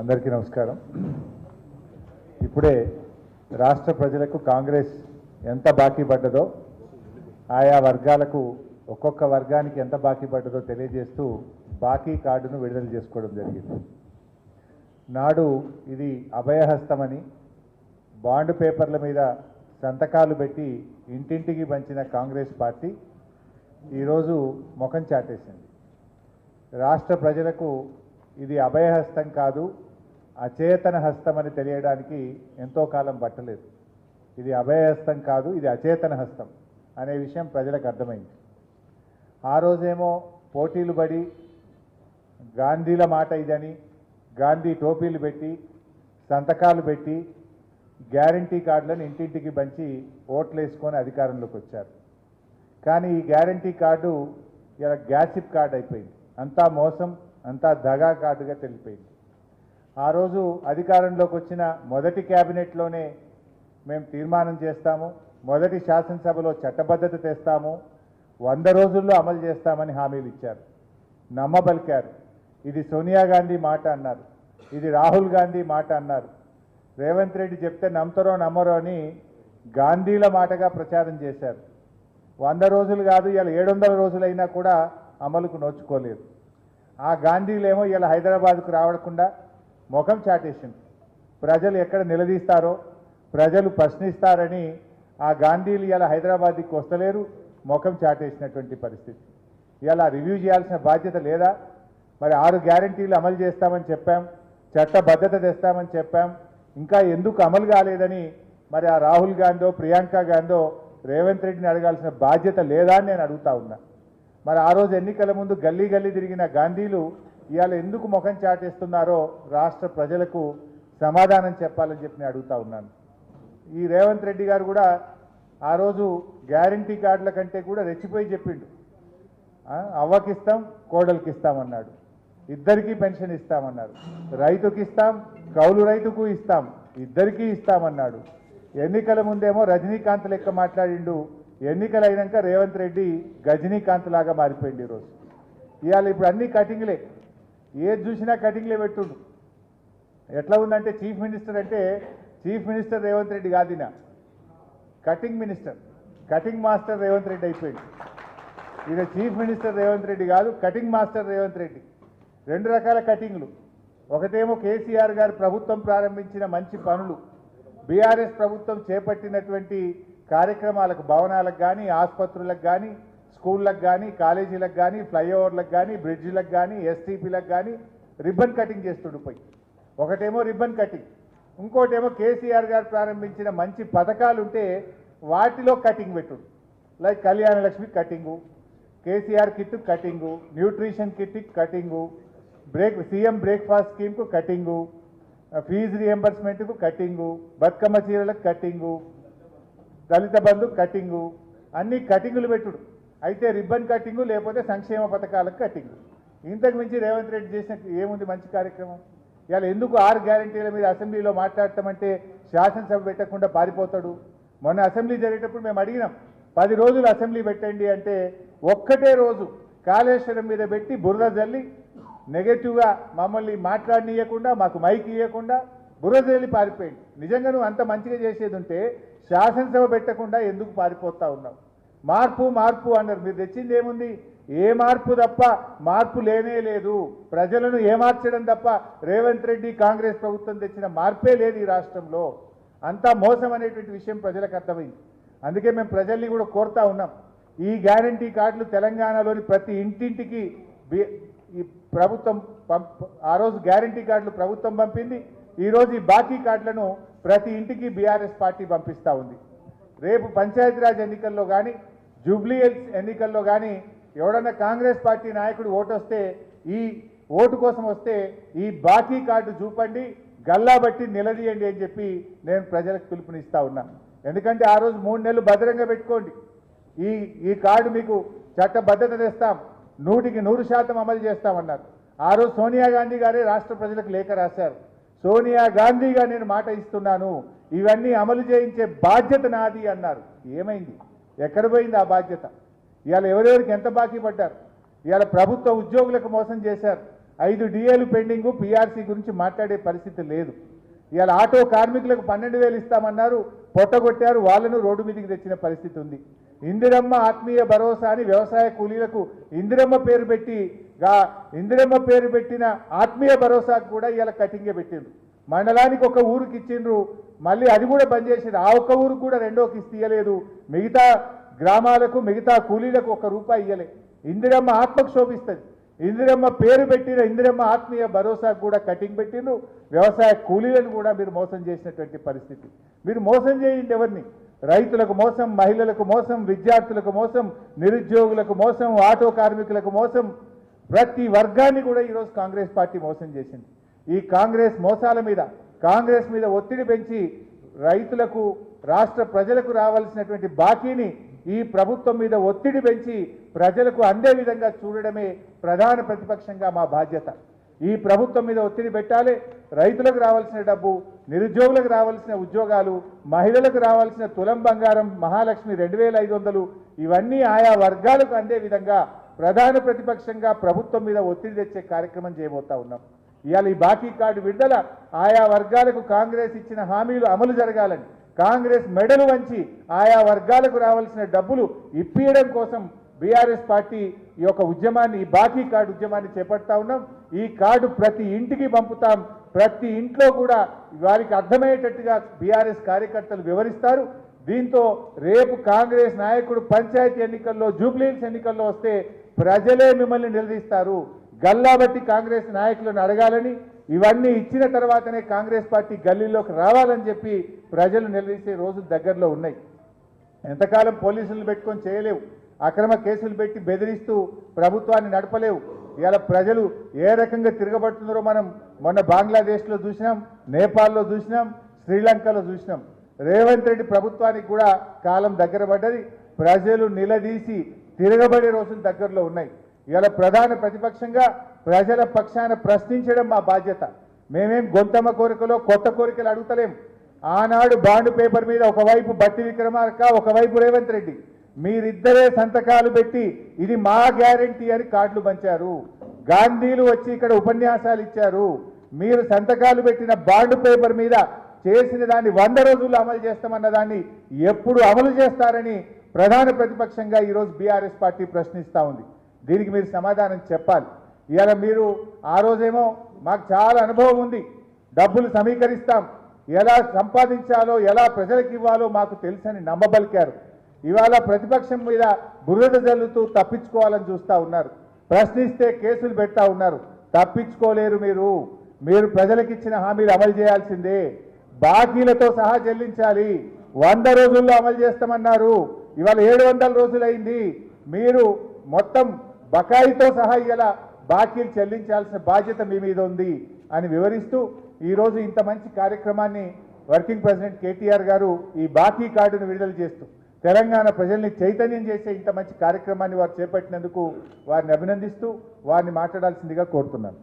అందరికీ నమస్కారం. ఇప్పుడే రాష్ట్ర ప్రజలకు కాంగ్రెస్ ఎంత బాకీ పడ్డదో, ఆయా వర్గాలకు ఒక్కొక్క వర్గానికి ఎంత బాకీ పడ్డదో తెలియజేస్తూ బాకీ కార్డును విడుదల చేసుకోవడం జరిగింది. నాడు ఇది అభయహస్తమని బాండ్ పేపర్ల మీద సంతకాలు పెట్టి ఇంటింటికి పంచిన కాంగ్రెస్ పార్టీ ఈరోజు ముఖం చాటేసింది. రాష్ట్ర ప్రజలకు ఇది అభయహస్తం కాదు, అచేతన హస్తం అని తెలియడానికి ఎంతో కాలం పట్టలేదు. ఇది అభయహస్తం కాదు, ఇది అచేతన హస్తం అనే విషయం ప్రజలకు అర్థమైంది. ఆ రోజేమో పోటీలు పడి గాంధీల మాట ఇదని గాంధీ టోపీలు పెట్టి సంతకాలు పెట్టి గ్యారంటీ కార్డులను ఇంటింటికి పంచి ఓట్లు వేసుకొని అధికారంలోకి వచ్చారు. కానీ ఈ గ్యారంటీ కార్డు ఇలా గ్యాసిప్ కార్డు అయిపోయింది. అంతా మోసం, అంతా దగా కార్డుగా తెలిపోయింది. ఆ రోజు అధికారంలోకి వచ్చిన మొదటి క్యాబినెట్లోనే మేము తీర్మానం చేస్తాము, మొదటి శాసనసభలో చట్టబద్ధత తెస్తాము, 100 రోజుల్లో అమలు చేస్తామని హామీలు ఇచ్చారు. నమ్మబలికారు. ఇది సోనియా గాంధీ మాట అన్నారు, ఇది రాహుల్ గాంధీ మాట అన్నారు. రేవంత్ రెడ్డి చెప్తే నమ్మతారో నమ్మరో అని గాంధీల మాటగా ప్రచారం చేశారు. 100 రోజులు కాదు, ఇలా 700 రోజులైనా కూడా అమలుకు నోచుకోలేదు. ఆ గాంధీలేమో ఇలా హైదరాబాద్కు రావకుండా ముఖం చాటేసింది. ప్రజలు ఎక్కడ నిలదీస్తారో, ప్రజలు ప్రశ్నిస్తారని ఆ గాంధీలు ఇలా హైదరాబాద్కి వస్తలేరు, ముఖం చాటేసినటువంటి పరిస్థితి. ఇలా రివ్యూ చేయాల్సిన బాధ్యత లేదా? మరి 6 గ్యారంటీలు అమలు చేస్తామని చెప్పాం, చట్టబద్ధత తెస్తామని చెప్పాం, ఇంకా ఎందుకు అమలు కాలేదని మరి ఆ రాహుల్ గాంధీ, ప్రియాంక గాంధీ రేవంత్ రెడ్డిని అడగాల్సిన బాధ్యత లేదా అని నేను అడుగుతా ఉన్నా. మరి ఆ రోజు ఎన్నికల ముందు గల్లీ గల్లీ తిరిగిన గాంధీలు ఇవాళ ఎందుకు ముఖం చాటేస్తున్నారో రాష్ట్ర ప్రజలకు సమాధానం చెప్పాలని చెప్పి నేను అడుగుతా ఉన్నాను. ఈ రేవంత్ రెడ్డి గారు కూడా ఆ రోజు గ్యారంటీ కార్డుల కంటే కూడా రెచ్చిపోయి చెప్పిండు. అవ్వకిస్తాం, కోడలికి ఇస్తామన్నాడు, ఇద్దరికీ పెన్షన్ ఇస్తామన్నారు, రైతుకి ఇస్తాం, కౌలు రైతుకు ఇస్తాం, ఇద్దరికీ ఇస్తామన్నాడు. ఎన్నికల ముందేమో రజనీకాంత్ లెక్క మాట్లాడిండు, ఎన్నికలు అయినాక రేవంత్ రెడ్డి గజనీకాంత్ లాగా మారిపోయింది. ఈరోజు ఇవాళ ఇప్పుడు అన్ని కటింగ్లే, ఏది చూసినా కటింగ్లే పెట్టుండు. ఎట్లా ఉందంటే చీఫ్ మినిస్టర్ అంటే చీఫ్ మినిస్టర్ రేవంత్ రెడ్డి కాదిన cutting minister, cutting master Revanth Reddy అయిపోయింది. ఈయన చీఫ్ మినిస్టర్ రేవంత్ రెడ్డి కాదు, కటింగ్ మాస్టర్ రేవంత్ రెడ్డి. 2 రకాల కటింగ్లు. ఒకటేమో కేసీఆర్ గారు ప్రభుత్వం ప్రారంభించిన మంచి పనులు, బీఆర్ఎస్ ప్రభుత్వం చేపట్టినటువంటి కార్యక్రమాలకు, భవనాలకు కానీ, ఆసుపత్రులకు కానీ, స్కూళ్ళకు కానీ, కాలేజీలకు కానీ, ఫ్లైఓవర్లకు కానీ, బ్రిడ్జిలకు కానీ, ఎస్టీపీలకు కానీ రిబ్బన్ కటింగ్ చేస్తుండిపోయి. ఒకటేమో రిబ్బన్ కటింగ్, ఇంకోటేమో కేసీఆర్ గారు ప్రారంభించిన మంచి పథకాలు ఉంటే వాటిలో కటింగ్ పెట్టుడు. Like Kalyana Lakshmi cutting, KCR kit cutting, nutrition kit cutting, CM breakfast స్కీమ్కు కటింగు, ఫీజు రియంబర్స్మెంట్కు కటింగు, బతుకమ్మ చీరలకు కటింగు, దళిత బంధు కటింగు, అన్ని కటింగులు పెట్టుడు. అయితే రిబ్బన్ కటింగు లేకపోతే సంక్షేమ పథకాలకు కటింగు. ఇంతకు మించి రేవంత్ రెడ్డి చేసిన ఏముంది మంచి కార్యక్రమం? ఇవాళ ఎందుకు 6 గ్యారంటీల మీద అసెంబ్లీలో మాట్లాడతామంటే శాసనసభ పెట్టకుండా పారిపోతాడు? మొన్న అసెంబ్లీ జరిగేటప్పుడు మేము అడిగినాం, 10 రోజులు అసెంబ్లీ పెట్టండి అంటే ఒక్కటే రోజు కాళేశ్వరం మీద పెట్టి బురద జల్లి నెగటివ్గా మమ్మల్ని మాట్లాడనీయకుండా, మాకు మైక్ ఇవ్వకుండా బురద జల్లి పారిపోయింది. నిజంగా నువ్వు అంత మంచిగా చేసేది ఉంటే శాసనసభ పెట్టకుండా ఎందుకు పారిపోతా ఉన్నావు? మార్పు మార్పు అన్నారు, మీరు తెచ్చింది ఏముంది? ఏ మార్పు తప్ప మార్పు లేనే లేదు. ప్రజలను ఏమార్చడం తప్ప రేవంత్ రెడ్డి కాంగ్రెస్ ప్రభుత్వం తెచ్చిన మార్పే లేదు ఈ రాష్ట్రంలో. అంతా మోసం అనేటువంటి విషయం ప్రజలకు అర్థమైంది. అందుకే మేము ప్రజల్ని కూడా కోరుతా ఉన్నాం, ఈ గ్యారంటీ కార్డులు తెలంగాణలోని ప్రతి ఇంటింటికి ఈ ప్రభుత్వం ఆ రోజు గ్యారంటీ కార్డులు ప్రభుత్వం పంపింది. ఈరోజు ఈ బాకీ కార్డులను ప్రతి ఇంటికి బీఆర్ఎస్ పార్టీ పంపిస్తూ ఉంది. రేపు పంచాయతీరాజ్ ఎన్నికల్లో కానీ, జూబ్లీ హిల్స్ ఎన్నికల్లో కానీ ఎవడన్నా కాంగ్రెస్ పార్టీ నాయకుడు ఓటు వస్తే, ఈ ఓటు కోసం వస్తే ఈ బాకీ కార్డు చూపండి, గల్లా బట్టి నిలదీయండి అని చెప్పి నేను ప్రజలకు పిలుపునిస్తా ఉన్నాను. ఎందుకంటే ఆ రోజు 3 నెలలు భద్రంగా పెట్టుకోండి, ఈ కార్డు మీకు చట్టబద్ధత తెస్తాం, 100కి 100% అమలు చేస్తామన్నారు. ఆ రోజు సోనియా గాంధీ గారే రాష్ట్ర ప్రజలకు లేఖ రాశారు, సోనియా గాంధీగా నేను మాట ఇస్తున్నాను, ఇవన్నీ అమలు చేయించే బాధ్యత నాది అన్నారు. ఏమైంది? ఎక్కడ పోయింది ఆ బాధ్యత? ఇవాళ ఎవరెవరికి ఎంత బాకీ పడ్డారు? ఇవాళ ప్రభుత్వ ఉద్యోగులకు మోసం చేశారు, 5 డిఏలు పెండింగు, పిఆర్సీ గురించి మాట్లాడే పరిస్థితి లేదు. ఇవాళ ఆటో కార్మికులకు 12,000 ఇస్తామన్నారు, పొట్టగొట్టారు, వాళ్ళను రోడ్డు మీదకి తెచ్చిన పరిస్థితి ఉంది. ఇందిరమ్మ ఆత్మీయ భరోసా అని వ్యవసాయ కూలీలకు ఇందిరమ్మ పేరు పెట్టిన ఆత్మీయ భరోసాకు కూడా ఇవాళ కటింగే పెట్టిండ్రు. మండలానికి ఒక ఊరికి ఇచ్చిండ్రు, మళ్ళీ అది కూడా బంద్ చేసిండ్రు. ఆ ఒక్క ఊరు కూడా రెండో కిస్తీ ఇయ్యలేదు. మిగతా గ్రామాలకు మిగతా కూలీలకు ₹1 ఇయ్యలే. ఇందిరమ్మ ఆత్మకు శోభిస్తుంది. ఇందిరమ్మ పేరు పెట్టిన ఇందిరమ్మ ఆత్మీయ భరోసాకు కూడా కటింగ్ పెట్టిండ్రు. వ్యవసాయ కూలీలను కూడా మీరు మోసం చేసినటువంటి పరిస్థితి. మీరు మోసం చేయండి ఎవరిని? రైతులకు మోసం, మహిళలకు మోసం, విద్యార్థులకు మోసం, నిరుద్యోగులకు మోసం, ఆటో కార్మికులకు మోసం, ప్రతి వర్గాన్ని కూడా ఈరోజు కాంగ్రెస్ పార్టీ మోసం చేసింది. ఈ కాంగ్రెస్ మోసాల మీద, కాంగ్రెస్ మీద ఒత్తిడి పెంచి రైతులకు, రాష్ట్ర ప్రజలకు రావాల్సినటువంటి బాకీని ఈ ప్రభుత్వం మీద ఒత్తిడి పెంచి ప్రజలకు అందే విధంగా చూడడమే ప్రధాన ప్రతిపక్షంగా మా బాధ్యత. ఈ ప్రభుత్వం మీద ఒత్తిడి పెట్టాలి. రైతులకు రావాల్సిన డబ్బు, నిరుద్యోగులకు రావాల్సిన ఉద్యోగాలు, మహిళలకు రావాల్సిన తులం బంగారం, మహాలక్ష్మి 2,500 ఇవన్నీ ఆయా వర్గాలకు అందే విధంగా ప్రధాన ప్రతిపక్షంగా ప్రభుత్వం మీద ఒత్తిడి తెచ్చే కార్యక్రమం చేయబోతా ఉన్నాం. ఇవాళ ఈ బాకీ కార్డు విడుదల ఆయా వర్గాలకు కాంగ్రెస్ ఇచ్చిన హామీలు అమలు జరగాలని, కాంగ్రెస్ మెడలు వంచి ఆయా వర్గాలకు రావాల్సిన డబ్బులు ఇప్పియడం కోసం బీఆర్ఎస్ పార్టీ ఈ యొక్క ఉద్యమాన్ని, ఈ బాకీ కార్డు ఉద్యమాన్ని చేపడతా ఉన్నాం. ఈ కార్డు ప్రతి ఇంటికి పంపుతాం. ప్రతి ఇంట్లో కూడా వారికి అర్థమయ్యేటట్టుగా బీఆర్ఎస్ కార్యకర్తలు వివరిస్తారు. దీంతో రేపు కాంగ్రెస్ నాయకుడు పంచాయతీ ఎన్నికల్లో, జూబ్లీహిల్స్ ఎన్నికల్లో వస్తే ప్రజలే మిమ్మల్ని నిలదీస్తారు. గల్లాబట్టి కాంగ్రెస్ నాయకులను అడగాలని, ఇవన్నీ ఇచ్చిన తర్వాతనే కాంగ్రెస్ పార్టీ గల్లీలోకి రావాలని చెప్పి ప్రజలు నిలదీసే రోజులు దగ్గరలో ఉన్నాయి. ఎంతకాలం పోలీసులు పెట్టుకొని చేయలేవు, అక్రమ కేసులు పెట్టి బెదిరిస్తూ ప్రభుత్వాన్ని నడపలేవు. ఇవాళ ప్రజలు ఏ రకంగా తిరగబడుతున్నారో మనం మొన్న బంగ్లాదేశ్లో చూసినాం, నేపాల్లో చూసినాం, శ్రీలంకలో చూసినాం. రేవంత్ రెడ్డి ప్రభుత్వానికి కూడా కాలం దగ్గర పడ్డది. ప్రజలు నిలదీసి తిరగబడే రోజులు దగ్గరలో ఉన్నాయి. ఇవాళ ప్రధాన ప్రతిపక్షంగా ప్రజల పక్షాన ప్రశ్నించడం మా బాధ్యత. మేమేం గొంతమ్మ కోరికలో కొత్త కోరికలు అడుగుతలేం. ఆనాడు బాండ్ పేపర్ మీద ఒకవైపు బట్టి విక్రమార్క, ఒకవైపు రేవంత్ రెడ్డి, మీరిద్దరే సంతకాలు పెట్టి ఇది మా గ్యారంటీ అని కార్డులు పంచారు. గాంధీలు వచ్చి ఇక్కడ ఉపన్యాసాలు ఇచ్చారు. మీరు సంతకాలు పెట్టిన బాండ్ పేపర్ మీద చేసిన దాన్ని 100 రోజుల్లో అమలు చేస్తామన్న దాన్ని ఎప్పుడు అమలు చేస్తారని ప్రధాన ప్రతిపక్షంగా ఈరోజు బీఆర్ఎస్ పార్టీ ప్రశ్నిస్తూ ఉంది. దీనికి మీరు సమాధానం చెప్పాలి. ఇవాళ మీరు ఆ రోజేమో మాకు చాలా అనుభవం ఉంది, డబ్బులు సమీకరిస్తాం, ఎలా సంపాదించాలో, ఎలా ప్రజలకు ఇవ్వాలో మాకు తెలుసని నమ్మబలికారు. ఇవాళ ప్రతిపక్షం మీద బురద జల్లుతూ తప్పించుకోవాలని చూస్తూ ఉన్నారు. ప్రశ్నిస్తే కేసులు పెడతా ఉన్నారు. తప్పించుకోలేరు మీరు. మీరు ప్రజలకు ఇచ్చిన హామీలు అమలు చేయాల్సిందే. బాకీలతో సహా చెల్లించాలి. 100 రోజుల్లో అమలు చేస్తామన్నారు. ఇవాళ 700 రోజులైంది. మీరు మొత్తం బకాయితో సహా ఇలా బాకీలు చెల్లించాల్సిన బాధ్యత మీ మీద ఉంది అని వివరిస్తూ ఈరోజు ఇంత మంచి కార్యక్రమాన్ని వర్కింగ్ ప్రెసిడెంట్ కేటీఆర్ గారు ఈ బాకీ కార్డును విడుదల చేస్తూ తెలంగాణ ప్రజల్ని చైతన్యం చేసే ఇంత మంచి కార్యక్రమాన్ని వారు చేపట్టినందుకు వారిని అభినందిస్తూ వారిని మాట్లాడాల్సిందిగా కోరుతున్నాను.